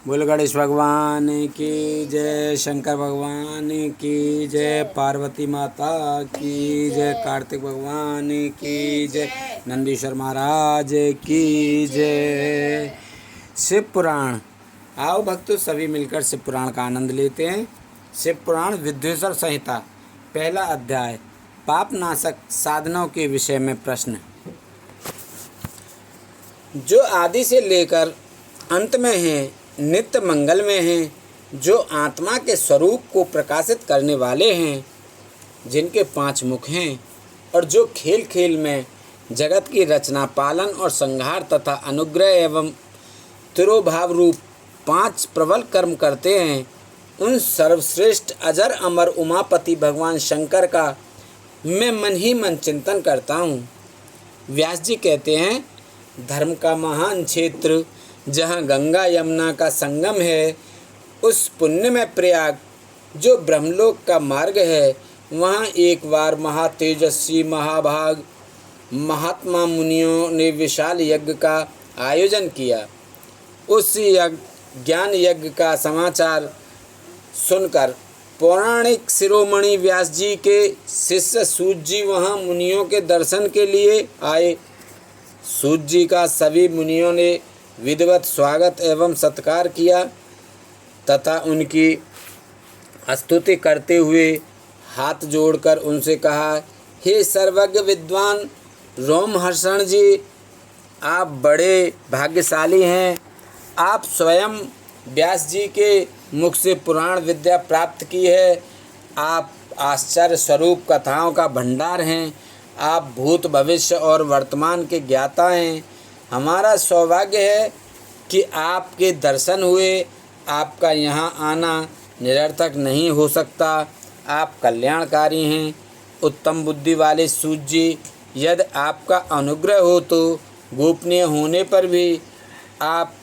बोल गणेश भगवान की जय, शंकर भगवान की जय, पार्वती माता की जय, कार्तिक भगवान की जय, नंदीश्वर महाराज की जय। शिव पुराण। आओ भक्तों, सभी मिलकर शिव पुराण का आनंद लेते हैं। शिव पुराण विद्वेश्वर संहिता, पहला अध्याय, पाप नाशक साधनों के विषय में प्रश्न। जो आदि से लेकर अंत में हैं, नित्य मंगल में हैं, जो आत्मा के स्वरूप को प्रकाशित करने वाले हैं, जिनके 5 मुख हैं, और जो खेल खेल में जगत की रचना, पालन और संहार तथा अनुग्रह एवं तिरोभाव रूप 5 प्रबल कर्म करते हैं, उन सर्वश्रेष्ठ अजर अमर उमापति भगवान शंकर का मैं मन ही मन चिंतन करता हूँ। व्यास जी कहते हैं, धर्म का महान क्षेत्र जहाँ गंगा यमुना का संगम है, उस पुण्य में प्रयाग जो ब्रह्मलोक का मार्ग है, वहाँ एक बार महातेजस्वी महाभाग महात्मा मुनियों ने विशाल यज्ञ का आयोजन किया। उस ज्ञान यज्ञ का समाचार सुनकर पौराणिक शिरोमणि व्यास जी के शिष्य सूत जी वहाँ मुनियों के दर्शन के लिए आए। सूत जी का सभी मुनियों ने विधिवत स्वागत एवं सत्कार किया तथा उनकी स्तुति करते हुए हाथ जोड़कर उनसे कहा, हे सर्वज्ञ विद्वान रोमहर्षण जी, आप बड़े भाग्यशाली हैं। आप स्वयं व्यास जी के मुख से पुराण विद्या प्राप्त की है। आप आश्चर्य स्वरूप कथाओं का भंडार हैं। आप भूत भविष्य और वर्तमान के ज्ञाता हैं। हमारा सौभाग्य है कि आपके दर्शन हुए। आपका यहाँ आना निरर्थक नहीं हो सकता। आप कल्याणकारी हैं। उत्तम बुद्धि वाले सूत जी, यदि आपका अनुग्रह हो तो गोपनीय होने पर भी आप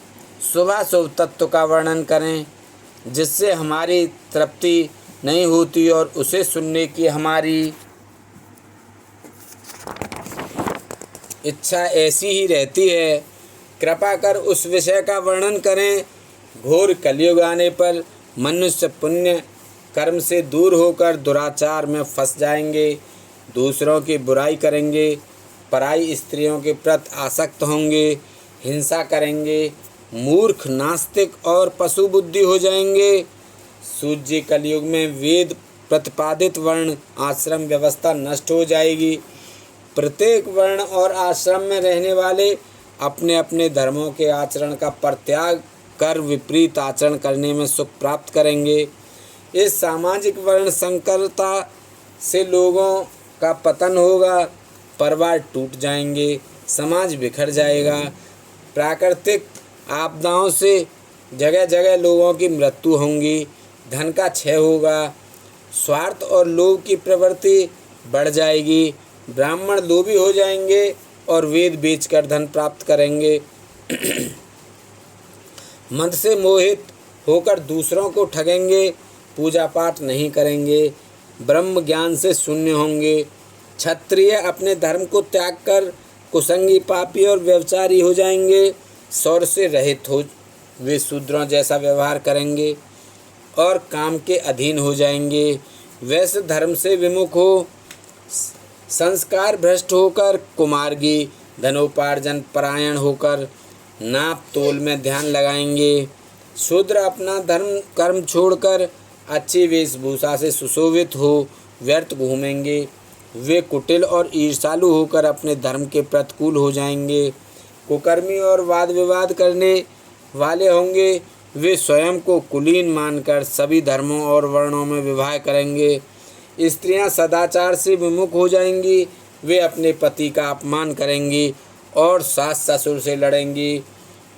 शुभाशुभ तत्व का वर्णन करें, जिससे हमारी तृप्ति नहीं होती और उसे सुनने की हमारी इच्छा ऐसी ही रहती है। कृपा कर उस विषय का वर्णन करें। घोर कलयुग आने पर मनुष्य पुण्य कर्म से दूर होकर दुराचार में फंस जाएंगे, दूसरों की बुराई करेंगे, पराई स्त्रियों के प्रति आसक्त होंगे, हिंसा करेंगे, मूर्ख, नास्तिक और पशु बुद्धि हो जाएंगे। सूत जी, कलयुग में वेद प्रतिपादित वर्ण आश्रम व्यवस्था नष्ट हो जाएगी। प्रत्येक वर्ण और आश्रम में रहने वाले अपने अपने धर्मों के आचरण का परित्याग कर विपरीत आचरण करने में सुख प्राप्त करेंगे। इस सामाजिक वर्ण संकरता से लोगों का पतन होगा, परिवार टूट जाएंगे, समाज बिखर जाएगा। प्राकृतिक आपदाओं से जगह जगह लोगों की मृत्यु होंगी, धन का क्षय होगा, स्वार्थ और लोभ की प्रवृत्ति बढ़ जाएगी, ब्राह्मण लोभी हो जाएंगे और वेद बेचकर धन प्राप्त करेंगे। मद से मोहित होकर दूसरों को ठगेंगे, पूजा पाठ नहीं करेंगे, ब्रह्म ज्ञान से शून्य होंगे। क्षत्रिय अपने धर्म को त्याग कर कुसंगी, पापी और व्यभिचारी हो जाएंगे। शौर्य से रहित हो वे शूद्रों जैसा व्यवहार करेंगे और काम के अधीन हो जाएंगे। वैसे धर्म से विमुख हो, संस्कार भ्रष्ट होकर कुमार्गी, धनोपार्जन परायण होकर नाप तोल में ध्यान लगाएंगे। शूद्र अपना धर्म कर्म छोड़कर अच्छी वेशभूषा से सुशोभित हो व्यर्थ घूमेंगे। वे कुटिल और ईर्ष्यालु होकर अपने धर्म के प्रतिकूल हो जाएंगे। कुकर्मी और वाद विवाद करने वाले होंगे। वे स्वयं को कुलीन मानकर सभी धर्मों और वर्णों में विवाह करेंगे। स्त्रियां सदाचार से विमुख हो जाएंगी। वे अपने पति का अपमान करेंगी और सास ससुर से लड़ेंगी,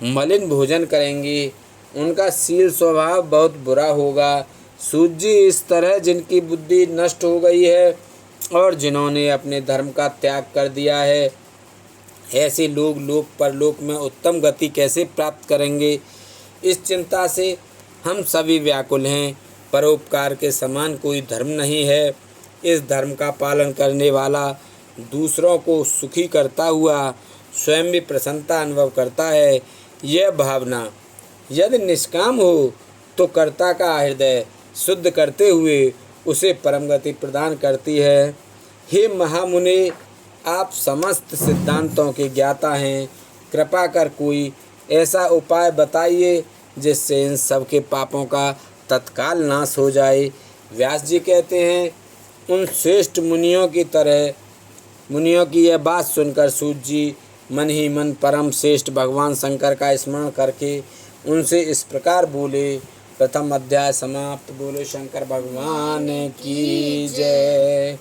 मलिन भोजन करेंगी। उनका शील स्वभाव बहुत बुरा होगा। सूत जी, इस तरह जिनकी बुद्धि नष्ट हो गई है और जिन्होंने अपने धर्म का त्याग कर दिया है, ऐसे लोग लोक परलोक में उत्तम गति कैसे प्राप्त करेंगे? इस चिंता से हम सभी व्याकुल हैं। परोपकार के समान कोई धर्म नहीं है। इस धर्म का पालन करने वाला दूसरों को सुखी करता हुआ स्वयं भी प्रसन्नता अनुभव करता है। यह भावना यदि निष्काम हो तो कर्ता का हृदय शुद्ध करते हुए उसे परम गति प्रदान करती है। हे महामुने, आप समस्त सिद्धांतों के ज्ञाता हैं, कृपा कर कोई ऐसा उपाय बताइए जिससे इन सब के पापों का तत्काल नाश हो जाए। व्यास जी कहते हैं, उन श्रेष्ठ मुनियों की यह बात सुनकर सूत जी मन ही मन परम श्रेष्ठ भगवान शंकर का स्मरण करके उनसे इस प्रकार बोले। प्रथम अध्याय समाप्त। बोले शंकर भगवान की जय।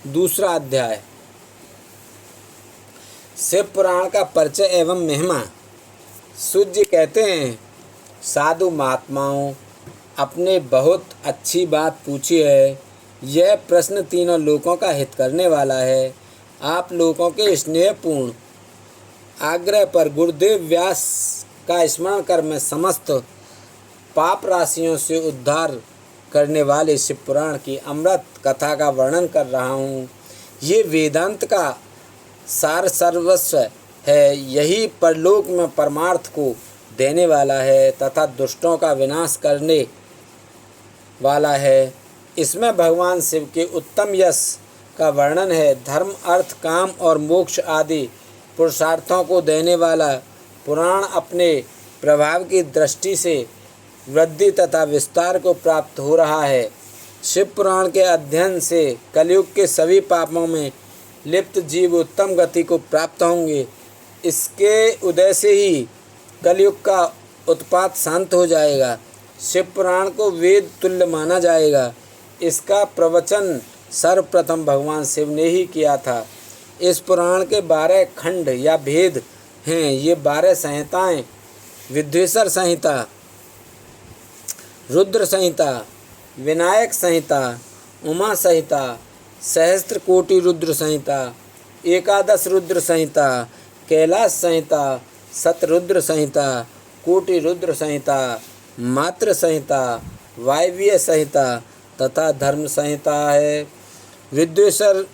दूसरा अध्याय शिव पुराण का परिचय एवं महिमा। सूत जी कहते हैं, साधु महात्माओं, अपने बहुत अच्छी बात पूछी है। यह प्रश्न तीनों लोकों का हित करने वाला है। आप लोगों के स्नेहपूर्ण आग्रह पर गुरुदेव व्यास का स्मरण कर मैं समस्त पाप राशियों से उद्धार करने वाले शिव पुराण की अमृत कथा का वर्णन कर रहा हूँ। ये वेदांत का सार सर्वस्व है। यही परलोक में परमार्थ को देने वाला है तथा दुष्टों का विनाश करने वाला है। इसमें भगवान शिव के उत्तम यश का वर्णन है। धर्म, अर्थ, काम और मोक्ष आदि पुरुषार्थों को देने वाला पुराण अपने प्रभाव की दृष्टि से वृद्धि तथा विस्तार को प्राप्त हो रहा है। शिव पुराण के अध्ययन से कलयुग के सभी पापों में लिप्त जीव उत्तम गति को प्राप्त होंगे। इसके उदय से ही कलयुग का उत्पात शांत हो जाएगा। शिव पुराण को वेद तुल्य माना जाएगा। इसका प्रवचन सर्वप्रथम भगवान शिव ने ही किया था। इस पुराण के 12 खंड या भेद हैं। ये 12 संहिताएं विद्वेश्वर संहिता, रुद्र संहिता, विनायक संहिता, उमा संहिता, सहस्त्र कोटि रुद्र संहिता, एकादश रुद्र संहिता, कैलाश संहिता, शतरुद्र संहिता, कोटि रुद्र संहिता, मात्र संहिता, वायव्य संहिता तथा धर्म संहिता है। विद्वेश्वर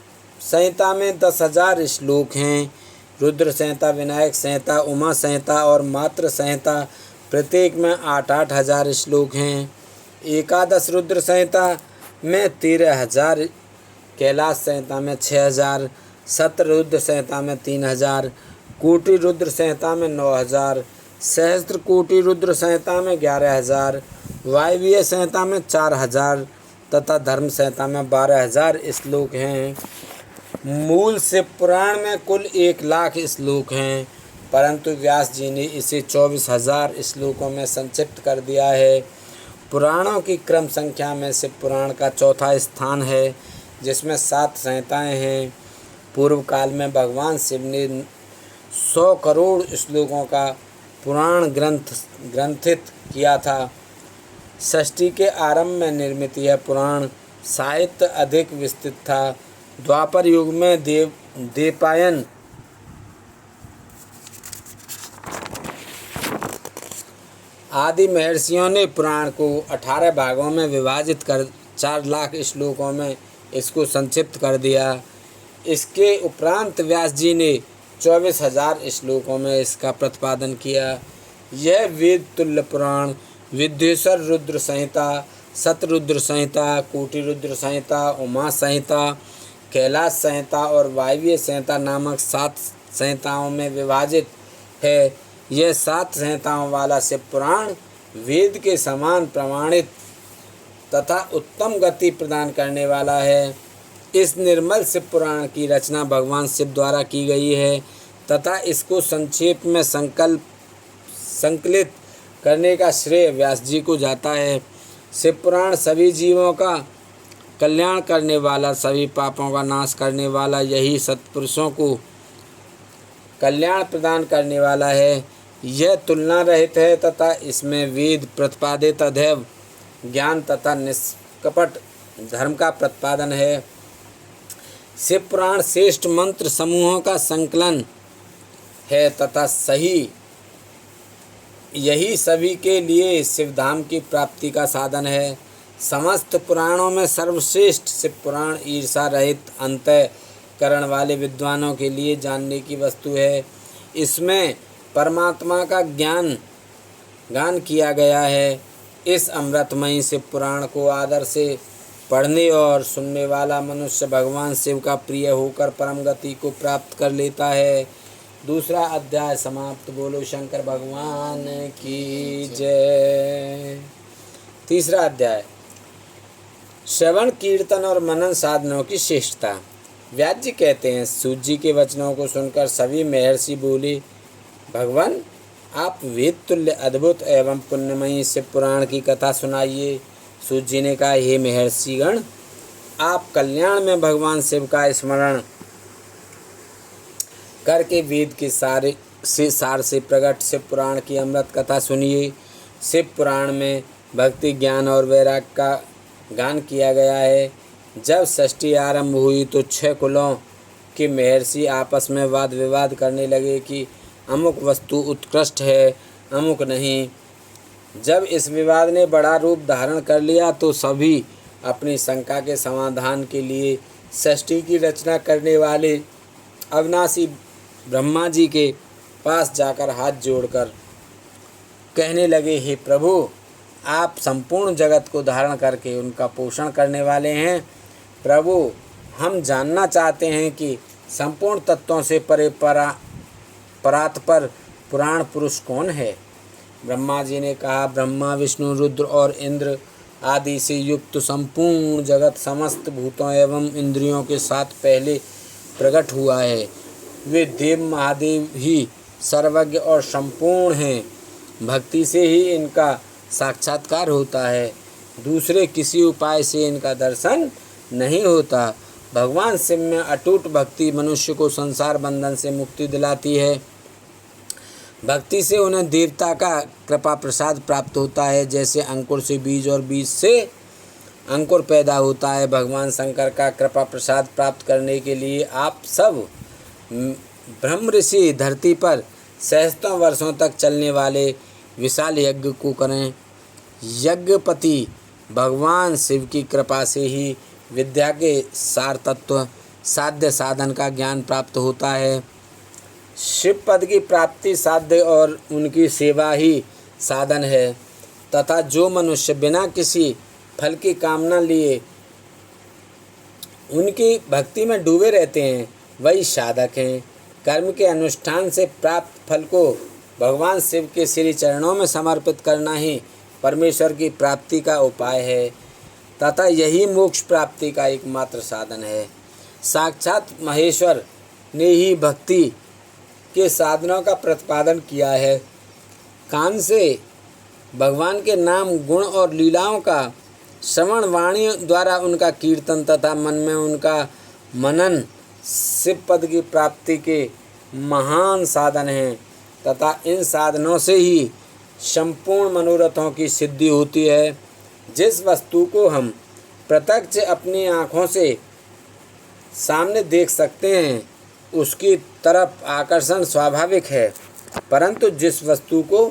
संहिता में 10,000 श्लोक हैं। रुद्र संहिता, विनायक संहिता, उमा संहिता और मात्र संहिता प्रत्येक में 8-8 हज़ार श्लोक हैं। एकादश रुद्र संहिता में 13,000, कैलाश संहिता में 6,000, शतरुद्र संहिता में 3,000, कोटि रुद्र संहिता में 9,000, सहस्त्र कोटि रुद्र संहिता में 11,000, वायव्य संहिता में 4,000 तथा धर्म संहिता में 12,000 श्लोक हैं। मूल शिव पुराण में कुल 1,00,000 श्लोक हैं, परंतु व्यास जी ने इसे 24,000 श्लोकों में संक्षिप्त कर दिया है। पुराणों की क्रम संख्या में शिव पुराण का चौथा स्थान है, जिसमें 7 संहिताएं हैं। पूर्व काल में भगवान शिव ने 100 करोड़ श्लोकों का पुराण ग्रंथित किया था। षष्ठी के आरंभ में निर्मित यह पुराण साहित्य अधिक विस्तृत था। द्वापर युग में देवपायन आदि महर्षियों ने पुराण को 18 भागों में विभाजित कर 4,00,000 श्लोकों में इसको संक्षिप्त कर दिया। इसके उपरांत व्यास जी ने 24,000 श्लोकों में इसका प्रतिपादन किया। यह वेद तुल्य पुराण विद्वेश्वर रुद्र संहिता, शतरुद्र संहिता, कोटि रुद्र संहिता, उमा संहिता, कैलाश संहिता और वायव्य संहिता नामक 7 संहिताओं में विभाजित है। यह 7 संहिताओं वाला शिव पुराण वेद के समान प्रमाणित तथा उत्तम गति प्रदान करने वाला है। इस निर्मल शिव पुराण की रचना भगवान शिव द्वारा की गई है तथा इसको संक्षेप में संकलित करने का श्रेय व्यास जी को जाता है। शिव पुराण सभी जीवों का कल्याण करने वाला, सभी पापों का नाश करने वाला, यही सत्पुरुषों को कल्याण प्रदान करने वाला है। यह तुलना रहित है तथा इसमें वेद प्रतिपादित अदैव ज्ञान तथा निष्कपट धर्म का प्रतिपादन है। शिव पुराण श्रेष्ठ मंत्र समूहों का संकलन है तथा यही सभी के लिए शिवधाम की प्राप्ति का साधन है। समस्त पुराणों में सर्वश्रेष्ठ शिव पुराण ईर्षा रहित अंतःकरण वाले विद्वानों के लिए जानने की वस्तु है। इसमें परमात्मा का ज्ञान गान किया गया है। इस अमृतमयी शिव पुराण को आदर से पढ़ने और सुनने वाला मनुष्य भगवान शिव का प्रिय होकर परम गति को प्राप्त कर लेता है। दूसरा अध्याय समाप्त। बोलो शंकर भगवान की जय। तीसरा अध्याय श्रवण कीर्तन और मनन साधनों की श्रेष्ठता। व्यास जी कहते हैं, सूत जी के वचनों को सुनकर सभी महर्षि बोले, भगवान आप वेद तुल्य अद्भुत एवं पुण्यमयी शिव पुराण की कथा सुनाइए। सूत जी ने कहा, हे महर्षिगण, आप कल्याण में भगवान शिव का स्मरण करके वेद के सार से प्रकट शिव पुराण की अमृत कथा सुनिए। शिव पुराण में भक्ति ज्ञान और वैराग्य का गान किया गया है। जब सृष्टि आरंभ हुई तो 6 कुलों के महर्षि आपस में वाद विवाद करने लगे कि अमुक वस्तु उत्कृष्ट है, अमुक नहीं। जब इस विवाद ने बड़ा रूप धारण कर लिया तो सभी अपनी शंका के समाधान के लिए सृष्टि की रचना करने वाले अविनाशी ब्रह्मा जी के पास जाकर हाथ जोड़कर कहने लगे, हे प्रभु, आप संपूर्ण जगत को धारण करके उनका पोषण करने वाले हैं। प्रभु, हम जानना चाहते हैं कि संपूर्ण तत्वों से परे परात्पर पुराण पुरुष कौन है। ब्रह्मा जी ने कहा, ब्रह्मा विष्णु रुद्र और इंद्र आदि से युक्त संपूर्ण जगत समस्त भूतों एवं इंद्रियों के साथ पहले प्रकट हुआ है। वे देव महादेव ही सर्वज्ञ और संपूर्ण हैं। भक्ति से ही इनका साक्षात्कार होता है, दूसरे किसी उपाय से इनका दर्शन नहीं होता। भगवान शिव में अटूट भक्ति मनुष्य को संसार बंधन से मुक्ति दिलाती है। भक्ति से उन्हें देवता का कृपा प्रसाद प्राप्त होता है। जैसे अंकुर से बीज और बीज से अंकुर पैदा होता है। भगवान शंकर का कृपा प्रसाद प्राप्त करने के लिए आप सब ब्रह्म ऋषि धरती पर सहस्त्रों वर्षों तक चलने वाले विशाल यज्ञ को करें। यज्ञपति भगवान शिव की कृपा से ही विद्या के सार तत्व साध्य साधन का ज्ञान प्राप्त होता है। शिव पद की प्राप्ति साध्य और उनकी सेवा ही साधन है तथा जो मनुष्य बिना किसी फल की कामना लिए उनकी भक्ति में डूबे रहते हैं वही साधक हैं। कर्म के अनुष्ठान से प्राप्त फल को भगवान शिव के श्री चरणों में समर्पित करना ही परमेश्वर की प्राप्ति का उपाय है तथा यही मोक्ष प्राप्ति का एकमात्र साधन है। साक्षात महेश्वर ने ही भक्ति के साधनों का प्रतिपादन किया है। कान से भगवान के नाम गुण और लीलाओं का श्रवण, वाणी द्वारा उनका कीर्तन तथा मन में उनका मनन शिव पद की प्राप्ति के महान साधन हैं तथा इन साधनों से ही संपूर्ण मनोरथों की सिद्धि होती है। जिस वस्तु को हम प्रत्यक्ष अपनी आँखों से सामने देख सकते हैं उसकी तरफ आकर्षण स्वाभाविक है, परंतु जिस वस्तु को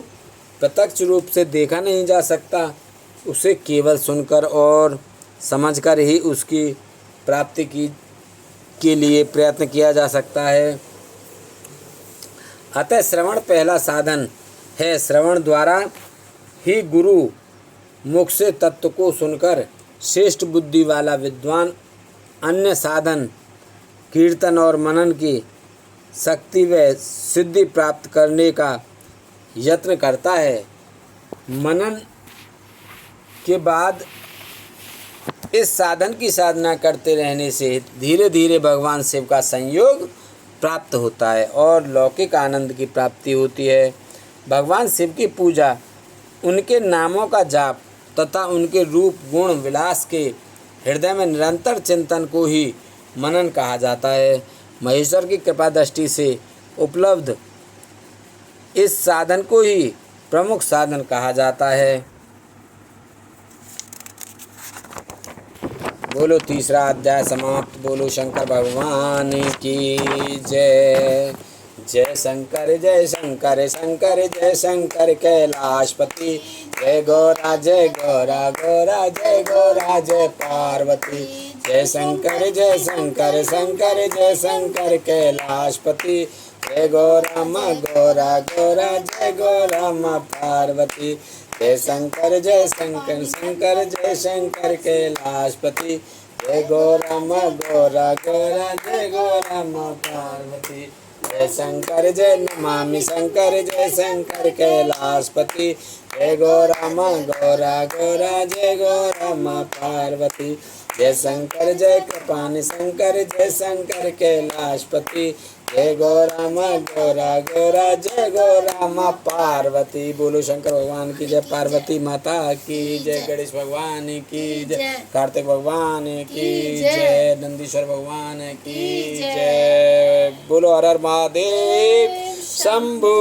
प्रत्यक्ष रूप से देखा नहीं जा सकता उसे केवल सुनकर और समझकर ही उसकी प्राप्ति के लिए प्रयत्न किया जा सकता है। अतः श्रवण पहला साधन है। श्रवण द्वारा ही गुरु मुख से तत्व को सुनकर श्रेष्ठ बुद्धि वाला विद्वान अन्य साधन कीर्तन और मनन की शक्ति व सिद्धि प्राप्त करने का यत्न करता है। मनन के बाद इस साधन की साधना करते रहने से धीरे धीरे भगवान शिव का संयोग प्राप्त होता है और लौकिक आनंद की प्राप्ति होती है। भगवान शिव की पूजा, उनके नामों का जाप तथा उनके रूप गुण विलास के हृदय में निरंतर चिंतन को ही मनन कहा जाता है। महेश्वर की कृपा दृष्टि से उपलब्ध इस साधन को ही प्रमुख साधन कहा जाता है। बोलो तीसरा अध्याय समाप्त। बोलो शंकर भगवान की जय। जय शंकर शंकर जय शंकर कैलाशपति। जय गौरा गौरा जय गौरा जय पार्वती। जय शंकर शंकर जय शंकर कैलाशपति। जय गौराम गौरा गौरा जय गौराम पार्वती। जय शंकर शंकर जय शंकर कैलाशपति। जय गौराम गौरा गौरा जय गौराम पार्वती। जय शंकर जय नमामि शंकर जय शंकर कैलाशपति। जय गौराम गौरा गौरा जय गौराम पार्वती। जय शंकर जय कृपानि शंकर जय शंकर कैलाशपति। जय गौराम गौरा गौरा जय गौराम पार्वती। बोलो शंकर भगवान की जय, पार्वती माता की जय, गणेश भगवान की जय, कार्तिक भगवान की जय, नंदीश्वर भगवान की जय। बोलो हर हर महादेव शंभू।